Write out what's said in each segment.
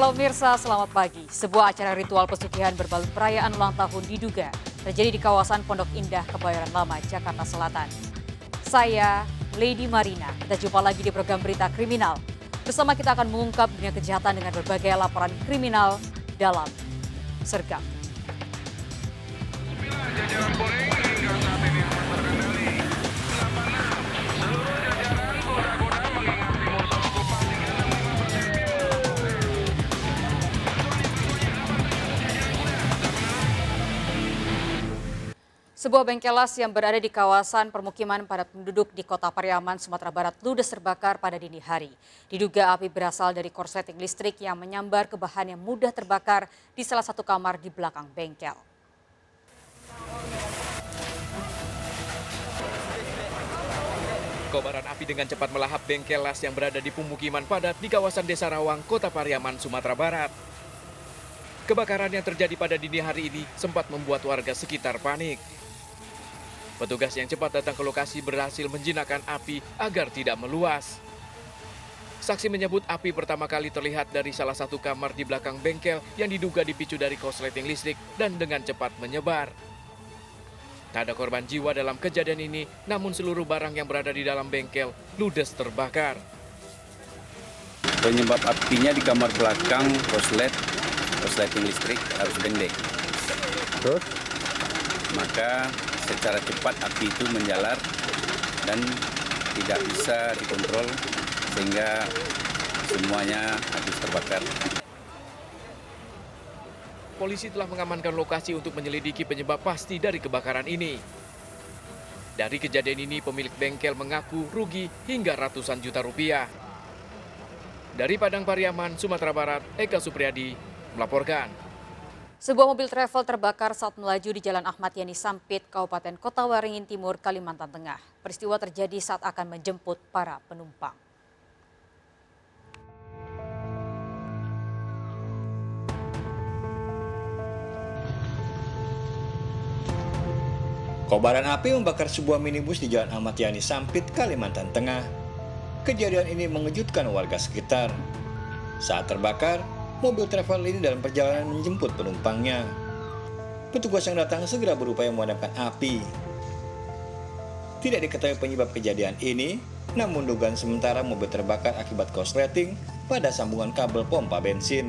Halo Mirsa, selamat pagi. Sebuah acara ritual pesugihan berbalut perayaan ulang tahun diduga terjadi di kawasan Pondok Indah, Kebayoran Lama, Jakarta Selatan. Saya, Lady Marina. Kita jumpa lagi di program Berita Kriminal. Bersama kita akan mengungkap dunia kejahatan dengan berbagai laporan kriminal dalam Sergap. Sebuah bengkelas yang berada di kawasan permukiman padat penduduk di Kota Pariaman, Sumatera Barat ludes terbakar pada dini hari. Diduga api berasal dari korsleting listrik yang menyambar ke bahan yang mudah terbakar di salah satu kamar di belakang bengkel. Kobaran api dengan cepat melahap bengkelas yang berada di pemukiman padat di kawasan Desa Rawang, Kota Pariaman, Sumatera Barat. Kebakaran yang terjadi pada dini hari ini sempat membuat warga sekitar panik. Petugas yang cepat datang ke lokasi berhasil menjinakkan api agar tidak meluas. Saksi menyebut api pertama kali terlihat dari salah satu kamar di belakang bengkel yang diduga dipicu dari korsleting listrik dan dengan cepat menyebar. Tak ada korban jiwa dalam kejadian ini, namun seluruh barang yang berada di dalam bengkel ludes terbakar. Penyebab apinya di kamar belakang korsleting listrik harus pendek. Terus? Maka secara cepat api itu menjalar dan tidak bisa dikontrol sehingga semuanya habis terbakar. Polisi telah mengamankan lokasi untuk menyelidiki penyebab pasti dari kebakaran ini. Dari kejadian ini, pemilik bengkel mengaku rugi hingga ratusan juta rupiah. Dari Padang Pariaman, Sumatera Barat, Eka Supriyadi melaporkan. Sebuah mobil travel terbakar saat melaju di Jalan Ahmad Yani Sampit, Kabupaten Kota Waringin Timur, Kalimantan Tengah. Peristiwa terjadi saat akan menjemput para penumpang. Kobaran api membakar sebuah minibus di Jalan Ahmad Yani Sampit, Kalimantan Tengah. Kejadian ini mengejutkan warga sekitar. Saat terbakar, mobil travel ini dalam perjalanan menjemput penumpangnya. Petugas yang datang segera berupaya memadamkan api. Tidak diketahui penyebab kejadian ini, namun dugaan sementara mobil terbakar akibat korsleting pada sambungan kabel pompa bensin.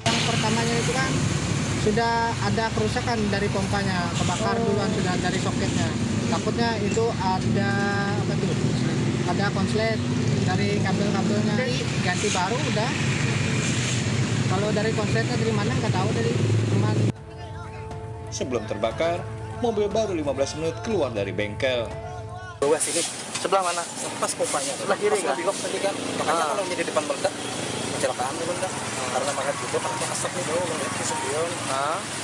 Yang pertamanya itu kan sudah ada kerusakan dari pompanya, kebakar duluan sudah dari soketnya. Takutnya itu ada apa tuh? Ada konslet dari kabel-kabelnya. Ganti baru udah. Kalau dari konsletnya dari mana nggak tahu, dari teman. Sebelum terbakar, mobil baru 15 menit keluar dari bengkel. Luas ini sebelah mana? Pas pompanya. Sebelah kiri kan? Belok tadi kan. Makanya kalau menjadi depan meledak, kecelakaan itu meledak. Karena makan juga karena asap nih bro, meledak sebion.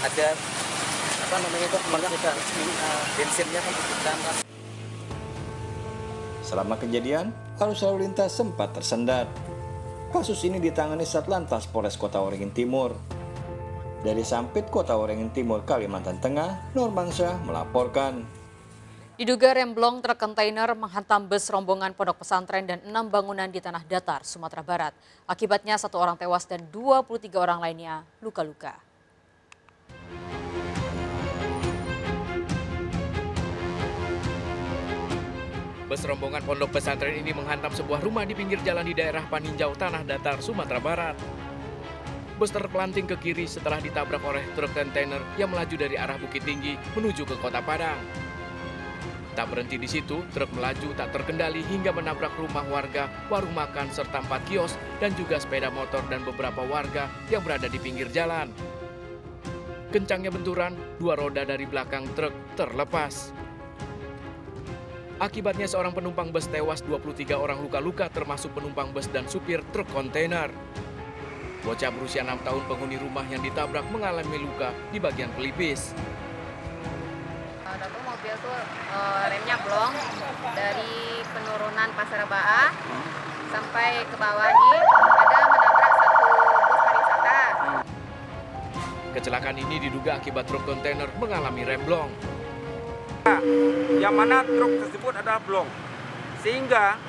Ada apa namanya itu meledak bensinnya kan hitam kan. Selama kejadian, arus lalu lintas sempat tersendat. Kasus ini ditangani Satlantas Polres Kota Waringin Timur. Dari Sampit, Kota Waringin Timur, Kalimantan Tengah, Nurmansyah melaporkan. Diduga remblong truk kontainer menghantam bus rombongan pondok pesantren dan 6 bangunan di Tanah Datar, Sumatera Barat. Akibatnya 1 orang tewas dan 23 orang lainnya luka-luka. Bus rombongan pondok pesantren ini menghantam sebuah rumah di pinggir jalan di daerah Paninjau, Tanah Datar, Sumatera Barat. Bus terpelanting ke kiri setelah ditabrak oleh truk kontainer yang melaju dari arah Bukit Tinggi menuju ke Kota Padang. Tak berhenti di situ, truk melaju tak terkendali hingga menabrak rumah warga, warung makan, serta 4 kios dan juga sepeda motor dan beberapa warga yang berada di pinggir jalan. Kencangnya benturan, 2 roda dari belakang truk terlepas. Akibatnya seorang penumpang bus tewas, 23 orang luka-luka termasuk penumpang bus dan supir truk kontainer. Bocah berusia 6 tahun penghuni rumah yang ditabrak mengalami luka di bagian pelipis. Ada tuh mobil tuh remnya blong dari penurunan Pasar Baa sampai ke bawah nih ada menabrak satu bus pariwisata. Kecelakaan ini diduga akibat truk kontainer mengalami remblong. Yang mana truk tersebut adalah blong, sehingga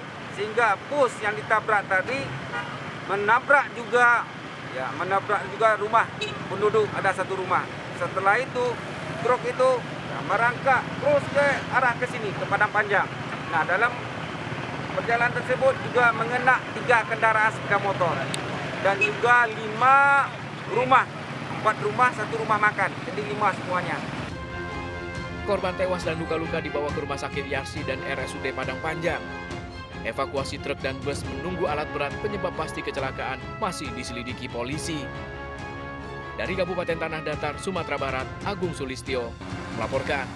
bus yang ditabrak tadi menabrak juga Ya, menabrak juga rumah penduduk, ada satu rumah. Setelah itu truk itu merangkak terus ke arah ke sini, ke Padang Panjang. Nah, dalam perjalanan tersebut juga mengena 3 kendaraan sepeda motor dan juga 5 rumah, 4 rumah, 1 rumah makan, jadi 5 semuanya. Korban tewas dan luka-luka dibawa ke Rumah Sakit Yarsi dan RSUD Padang Panjang. Evakuasi truk dan bus menunggu alat berat penyebab pasti kecelakaan masih diselidiki polisi. Dari Kabupaten Tanah Datar, Sumatera Barat, Agung Sulistyo melaporkan.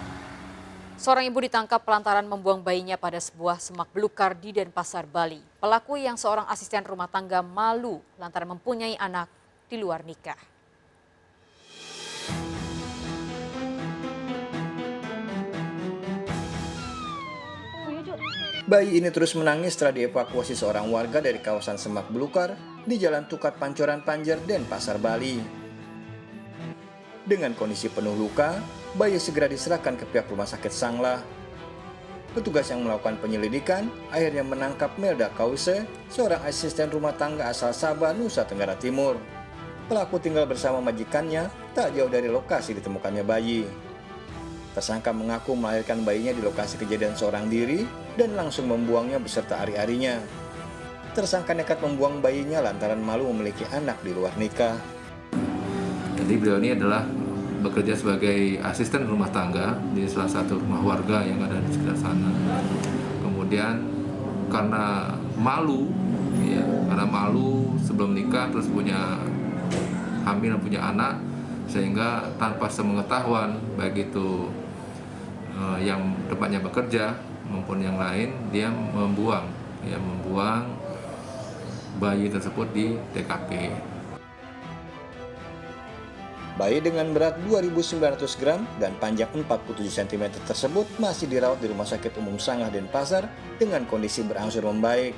Seorang ibu ditangkap lantaran membuang bayinya pada sebuah semak belukar di Denpasar, Bali. Pelaku yang seorang asisten rumah tangga malu lantaran mempunyai anak di luar nikah. Bayi ini terus menangis setelah dievakuasi seorang warga dari kawasan semak belukar di Jalan Tukat Pancoran Panjer, Denpasar, Bali. Dengan kondisi penuh luka, bayi segera diserahkan ke pihak Rumah Sakit Sanglah. Petugas yang melakukan penyelidikan akhirnya menangkap Melda Kause, seorang asisten rumah tangga asal Sabah, Nusa Tenggara Timur. Pelaku tinggal bersama majikannya tak jauh dari lokasi ditemukannya bayi. Tersangka mengaku melahirkan bayinya di lokasi kejadian seorang diri dan langsung membuangnya beserta ari-arinya. Tersangka nekat membuang bayinya lantaran malu memiliki anak di luar nikah. Jadi beliau ini adalah bekerja sebagai asisten rumah tangga di salah satu rumah warga yang ada di sekitar sana. Kemudian karena malu sebelum nikah terus punya hamil dan punya anak, sehingga tanpa sepengetahuan baik itu yang tempatnya bekerja maupun yang lain, dia membuang bayi tersebut di TKP. Bayi dengan berat 2.900 gram dan panjang 47 cm tersebut masih dirawat di Rumah Sakit Umum Sanglah Denpasar dengan kondisi berangsur membaik.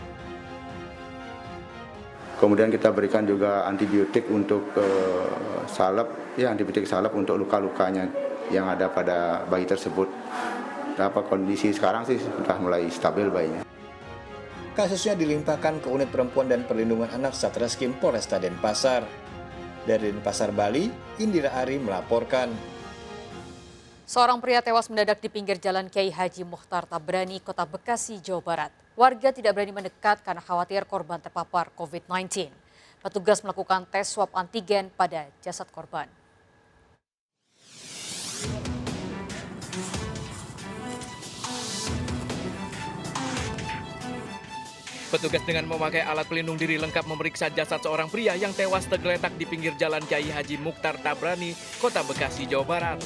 Kemudian kita berikan juga antibiotik untuk antibiotik salep untuk luka-lukanya yang ada pada bayi tersebut. Dapat kondisi sekarang sih sudah mulai stabil bayinya. Kasusnya dilimpahkan ke Unit Perempuan dan Perlindungan Anak Satreskrim Polresta Denpasar. Dari Denpasar, Bali, Indira Ari melaporkan. Seorang pria tewas mendadak di pinggir jalan Kiai Haji Mukhtar Tabrani, Kota Bekasi, Jawa Barat. Warga tidak berani mendekat karena khawatir korban terpapar COVID-19. Petugas melakukan tes swab antigen pada jasad korban. Petugas dengan memakai alat pelindung diri lengkap memeriksa jasad seorang pria yang tewas tergeletak di pinggir jalan Kiai Haji Mukhtar Tabrani, Kota Bekasi, Jawa Barat.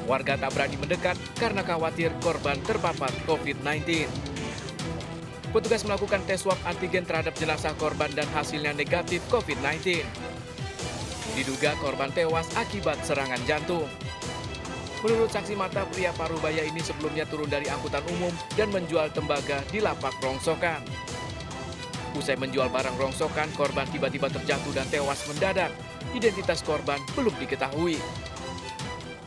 Warga tak berani mendekat karena khawatir korban terpapar COVID-19. Petugas melakukan tes swab antigen terhadap jenazah korban dan hasilnya negatif COVID-19. Diduga korban tewas akibat serangan jantung. Menurut saksi mata, pria Parubaya ini sebelumnya turun dari angkutan umum dan menjual tembaga di lapak rongsokan. Usai menjual barang rongsokan, korban tiba-tiba terjatuh dan tewas mendadak. Identitas korban belum diketahui.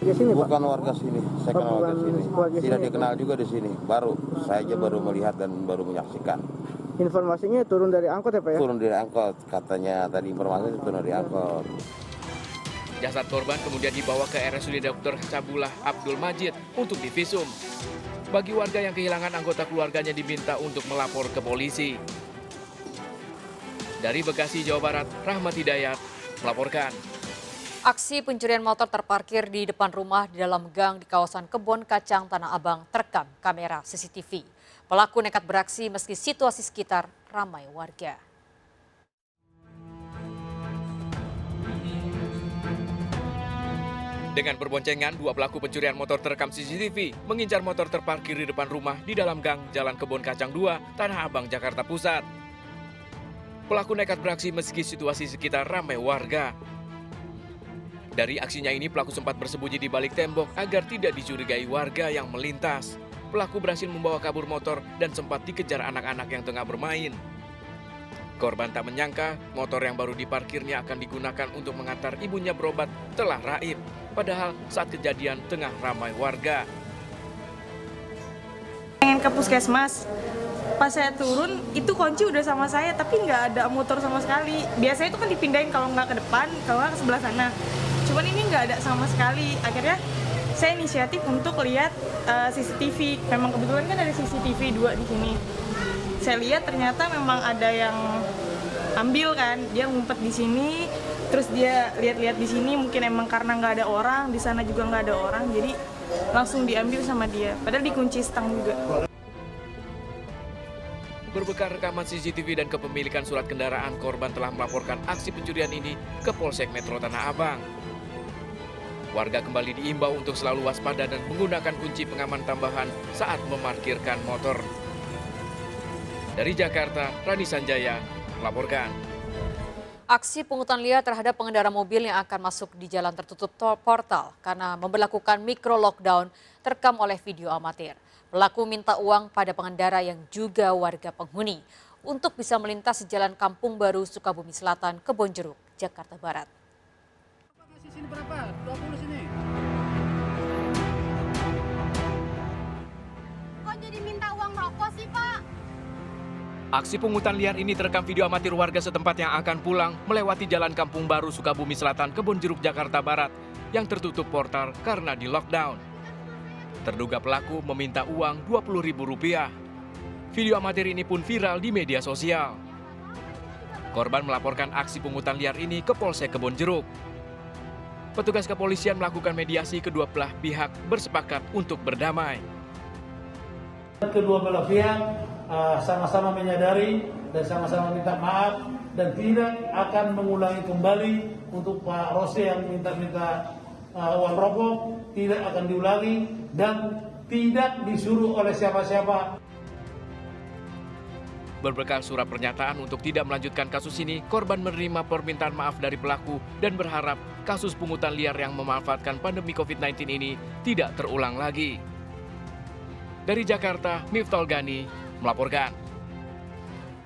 Bukan warga sini, saya kenal warga sini. Tidak dikenal juga di sini. Saya aja baru melihat dan baru menyaksikan. Informasinya turun dari angkot ya Pak ya? Turun dari angkot, katanya tadi informasinya turun dari angkot. Jasad korban kemudian dibawa ke RSUD Dr. Cabullah Abdul Majid untuk divisum. Bagi warga yang kehilangan anggota keluarganya diminta untuk melapor ke polisi. Dari Bekasi, Jawa Barat, Rahmat Hidayat melaporkan. Aksi pencurian motor terparkir di depan rumah di dalam gang di kawasan Kebon Kacang Tanah Abang terekam kamera CCTV. Pelaku nekat beraksi meski situasi sekitar ramai warga. Dengan berboncengan, dua pelaku pencurian motor terekam CCTV mengincar motor terparkir di depan rumah di dalam gang Jalan Kebon Kacang 2, Tanah Abang, Jakarta Pusat. Pelaku nekat beraksi meski situasi sekitar ramai warga. Dari aksinya ini, pelaku sempat bersembunyi di balik tembok agar tidak dicurigai warga yang melintas. Pelaku berhasil membawa kabur motor dan sempat dikejar anak-anak yang tengah bermain. Korban tak menyangka motor yang baru diparkirnya akan digunakan untuk mengantar ibunya berobat telah raib. Padahal saat kejadian tengah ramai warga. Pengen ke puskesmas. Pas saya turun, itu kunci udah sama saya, tapi nggak ada motor sama sekali. Biasanya itu kan dipindahin kalau nggak ke depan, kalau nggak ke sebelah sana. Cuman ini nggak ada sama sekali. Akhirnya saya inisiatif untuk lihat CCTV. Memang kebetulan kan ada CCTV 2 di sini. Saya lihat ternyata memang ada yang ambil kan, dia ngumpet di sini, terus dia lihat-lihat di sini, mungkin emang karena nggak ada orang, di sana juga nggak ada orang, jadi langsung diambil sama dia. Padahal dikunci stang juga. Berbekal rekaman CCTV dan kepemilikan surat kendaraan, korban telah melaporkan aksi pencurian ini ke Polsek Metro Tanah Abang. Warga kembali diimbau untuk selalu waspada dan menggunakan kunci pengaman tambahan saat memarkirkan motor. Dari Jakarta, Rani Sanjaya melaporkan. Aksi pungutan liar terhadap pengendara mobil yang akan masuk di jalan tertutup portal karena memberlakukan micro lockdown terekam oleh video amatir. Pelaku minta uang pada pengendara yang juga warga penghuni untuk bisa melintas di Jalan Kampung Baru, Sukabumi Selatan, Kebonjeruk, Jakarta Barat. Sini berapa? 20 sini. Kok jadi minta uang rokok sih, Pak? Aksi pungutan liar ini terekam video amatir warga setempat yang akan pulang melewati Jalan Kampung Baru, Sukabumi Selatan, Kebonjeruk, Jakarta Barat yang tertutup portal karena di lockdown. Terduga pelaku meminta uang Rp20.000. Video amatir ini pun viral di media sosial. Korban melaporkan aksi pungutan liar ini ke Polsek Kebonjeruk. Petugas kepolisian melakukan mediasi, kedua belah pihak bersepakat untuk berdamai. Kedua belah pihak sama-sama menyadari dan sama-sama minta maaf dan tidak akan mengulangi kembali untuk Pak Rose yang minta uang rokok, tidak akan diulangi dan tidak disuruh oleh siapa-siapa. Berbekal surat pernyataan untuk tidak melanjutkan kasus ini, korban menerima permintaan maaf dari pelaku dan berharap kasus pungutan liar yang memanfaatkan pandemi COVID-19 ini tidak terulang lagi. Dari Jakarta, Miftol Gani melaporkan.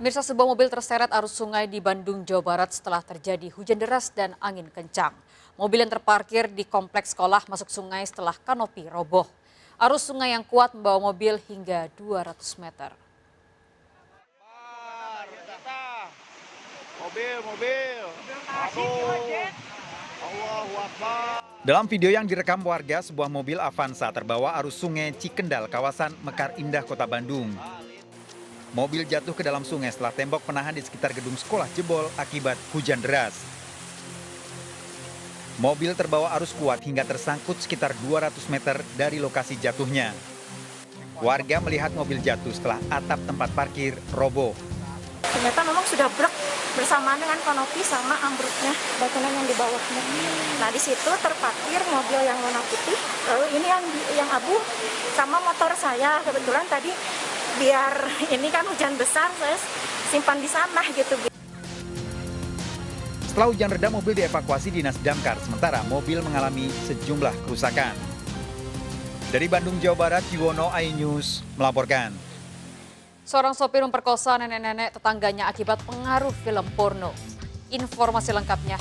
Mirsa, sebuah mobil terseret arus sungai di Bandung, Jawa Barat setelah terjadi hujan deras dan angin kencang. Mobil yang terparkir di kompleks sekolah masuk sungai setelah kanopi roboh. Arus sungai yang kuat membawa mobil hingga 200 meter. Dalam video yang direkam warga, sebuah mobil Avanza terbawa arus sungai Cikendal, kawasan Mekar Indah, Kota Bandung. Mobil jatuh ke dalam sungai setelah tembok penahan di sekitar gedung sekolah jebol akibat hujan deras. Mobil terbawa arus kuat hingga tersangkut sekitar 200 meter dari lokasi jatuhnya. Warga melihat mobil jatuh setelah atap tempat parkir roboh. Ternyata memang sudah brek bersamaan dengan kanopi sama ambruknya bangunan yang di bawahnya. Nah, di situ terparkir mobil yang warna putih, lalu ini yang abu sama motor saya. Kebetulan tadi biar ini kan hujan besar, saya simpan di sana gitu. Setelah hujan reda, mobil dievakuasi dinas damkar, sementara mobil mengalami sejumlah kerusakan. Dari Bandung, Jawa Barat, Yuwono, iNews melaporkan. Seorang sopir memperkosa nenek-nenek tetangganya akibat pengaruh film porno. Informasi lengkapnya